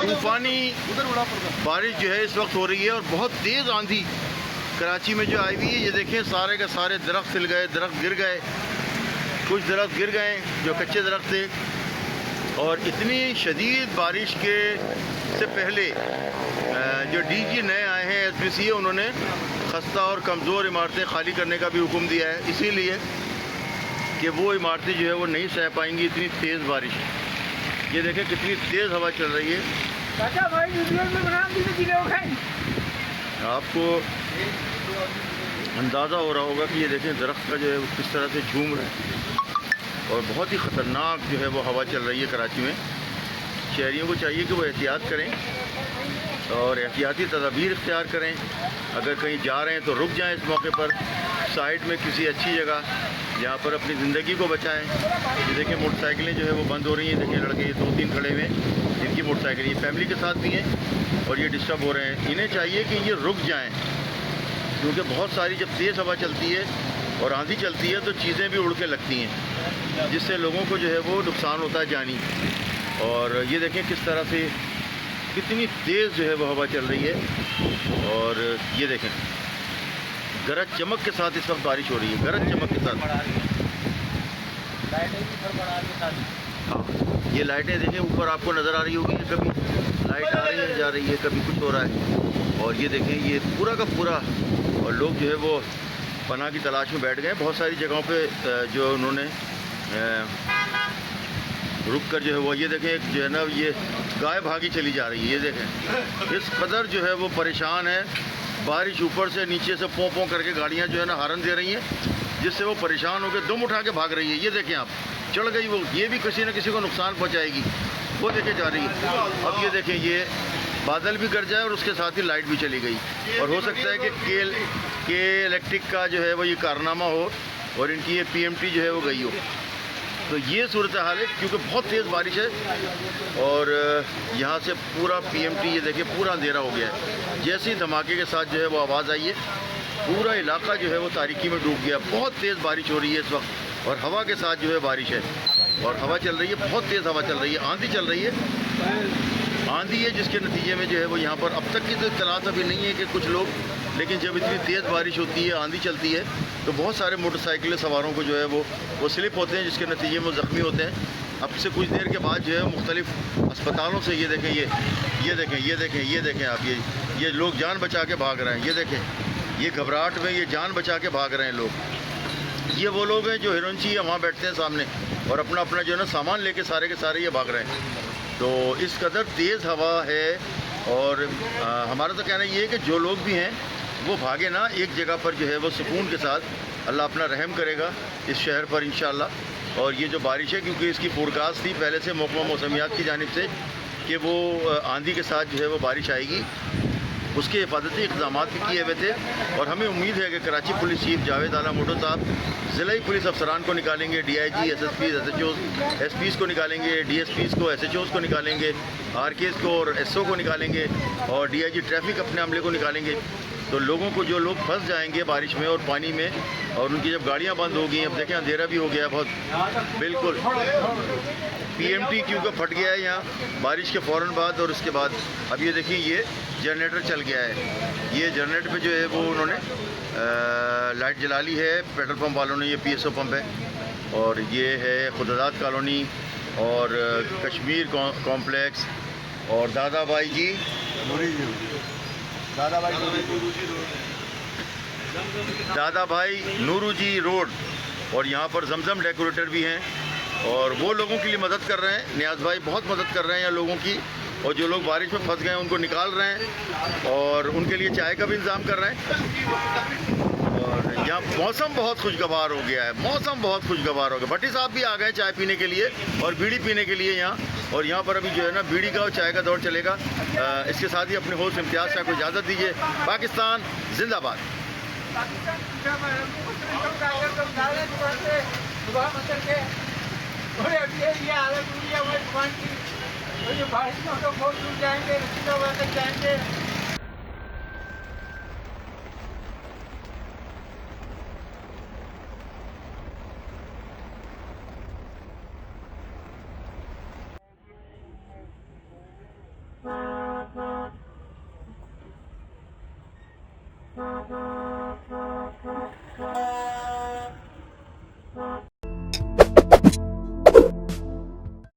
तूफ़ानी बारिश जो है इस वक्त हो रही है और बहुत तेज़ आंधी कराची में जो आई हुई है। ये देखें सारे के सारे दरख्त हिल गए, दरख्त गिर गए, कुछ दरख्त गिर गए जो कच्चे दरख्त थे। और इतनी शदीद बारिश के से पहले जो डीजी नए आए हैं SPC, उन्होंने खस्ता और कमज़ोर इमारतें खाली करने का भी हुक्म दिया है, इसीलिए कि वो इमारतें जो है वो नहीं सह पाएंगी इतनी तेज़ बारिश। ये देखें कितनी तेज़ हवा चल रही है। आपको अंदाज़ा हो रहा होगा कि ये देखें दरख्त का जो है वो किस तरह से झूम रहा है और बहुत ही ख़तरनाक जो है वो हवा चल रही है कराची में। शहरियों को चाहिए कि वो एहतियात करें और एहतियाती तदाबीर इख्तियार करें। अगर कहीं जा रहे हैं तो रुक जाएं इस मौके पर, साइड में किसी अच्छी जगह जहाँ पर अपनी ज़िंदगी को बचाएं। ये देखिए मोटरसाइकिलें जो है वो बंद हो रही हैं। देखिए लड़के ये 2-3 खड़े हुए हैं जिनकी मोटरसाइकिल ये फैमिली के साथ भी हैं और ये डिस्टर्ब हो रहे हैं। इन्हें चाहिए कि ये रुक जाएँ, क्योंकि बहुत सारी जब तेज़ हवा चलती है और आंधी चलती है तो चीज़ें भी उड़ के लगती हैं, जिससे लोगों को जो है वो नुकसान होता है जानी। और ये देखें किस तरह से कितनी तेज़ जो है वो हवा चल रही है। और ये देखें गरज चमक के साथ इस वक्त बारिश हो रही है, गरज चमक के साथ। हाँ, ये लाइटें देखें ऊपर आपको नज़र आ रही होगी, कभी लाइट आ रही है जा रही है, कभी कुछ हो रहा है। और ये देखें ये पूरा का पूरा, और लोग जो है वो पनाह की तलाश में बैठ गए। बहुत सारी जगहों पे जो उन्होंने रुक कर जो है वो, ये देखें एक जो है ना ये गाय भागी चली जा रही है। ये देखें इस कदर जो है वो परेशान है, बारिश ऊपर से नीचे से पों पों करके गाड़ियाँ जो है ना हारन दे रही हैं, जिससे वो परेशान होकर दुम उठा के भाग रही है। ये देखें आप, चढ़ गई वो, ये भी किसी न किसी को नुकसान पहुँचाएगी, वो देखे जा रही है। अब ये देखें ये बादल भी गर जाए और उसके साथ ही लाइट भी चली गई। और हो सकता है कि के इलेक्ट्रिक का जो है वो ये कारनामा हो और इनकी ये PMT जो है वो गई हो। तो ये सूरत हाल है, क्योंकि बहुत तेज़ बारिश है और यहाँ से पूरा PMT ये देखिए पूरा अंधेरा हो गया है। जैसे ही धमाके के साथ जो है वो आवाज़ आई है, पूरा इलाका जो है वो तारीकी में डूब गया। बहुत तेज़ बारिश हो रही है इस वक्त और हवा के साथ जो है बारिश है और हवा चल रही है, बहुत तेज़ हवा चल रही है, आंधी चल रही है। आंधी है जिसके नतीजे में जो है वो यहाँ पर अब तक की तो इत्तलात अभी नहीं है कि कुछ लोग, लेकिन जब इतनी तेज़ बारिश होती है, आंधी चलती है, तो बहुत सारे मोटरसाइकिल सवारों को जो है वो स्लिप होते हैं, जिसके नतीजे में ज़ख्मी होते हैं। अब से कुछ देर के बाद जो है मुख्तलिफ अस्पतालों से ये देखें ये देखें आप, ये लोग जान बचा के भाग रहे हैं। ये देखें ये घबराहट में ये जान बचा के भाग रहे हैं लोग। ये वो लोग हैं जो हिरोंची या वहाँ बैठते हैं सामने और अपना अपना जो है ना सामान लेके सारे के सारे ये भाग रहे हैं। तो इस कदर तेज़ हवा है और हमारा तो कहना ये है कि जो लोग भी हैं वो भागे ना एक जगह पर जो है वो सुकून के साथ। अल्लाह अपना रहम करेगा इस शहर पर इंशाअल्लाह। और ये जो बारिश है, क्योंकि इसकी फोरकास्ट थी पहले से महकमा मौसमियात की जानिब से कि वो आंधी के साथ जो है वो बारिश आएगी, उसके हिफाजती इक़दाम भी किए हुए थे। और हमें उम्मीद है कि कराची पुलिस चीफ जावेद आला भुट्टो साहब ज़िला पुलिस अफसरान को निकालेंगे, DIG, SSPs, SHOs, SPs को निकालेंगे, DSPs को, SHOs को निकालेंगे, RKs को और SO को निकालेंगे और DIG ट्रैफिक अपने अमले को निकालेंगे। तो लोगों को, जो लोग फंस जाएंगे बारिश में और पानी में, और उनकी जब गाड़ियाँ बंद हो गई, अब देखें अंधेरा भी हो गया बहुत, बिल्कुल PMT क्योंकि फट गया है यहाँ बारिश के फ़ौरन बाद। और उसके बाद अब ये देखिए ये जनरेटर चल गया है। ये जनरेटर पे जो है वो उन्होंने लाइट जला ली है पेट्रोल पंप वालों ने। ये PSO पंप है और ये है खुदादाद कॉलोनी और कश्मीर कॉम्प्लेक्स और दादा भाई नूरू जी रोड। और यहाँ पर जमजम डेकोरेटर भी हैं और वो लोगों के लिए मदद कर रहे हैं। नियाज़ भाई बहुत मदद कर रहे हैं यहाँ लोगों की, और जो लोग बारिश में फंस गए हैं उनको निकाल रहे हैं और उनके लिए चाय का भी इंतज़ाम कर रहे हैं। और यहाँ मौसम बहुत खुशगवार हो गया है, मौसम बहुत खुशगवार हो गया। भट्टी साहब भी आ गए चाय पीने के लिए और बीड़ी पीने के लिए यहाँ। और यहाँ पर अभी जो है ना बीड़ी का और चाय का दौर चलेगा। इसके साथ ही अपने होस्ट इम्तियाज़ साहब को इजाज़त दीजिए। पाकिस्तान जिंदाबाद। बारिश में तो बहुत दूर जाएंगे, जाएंगे।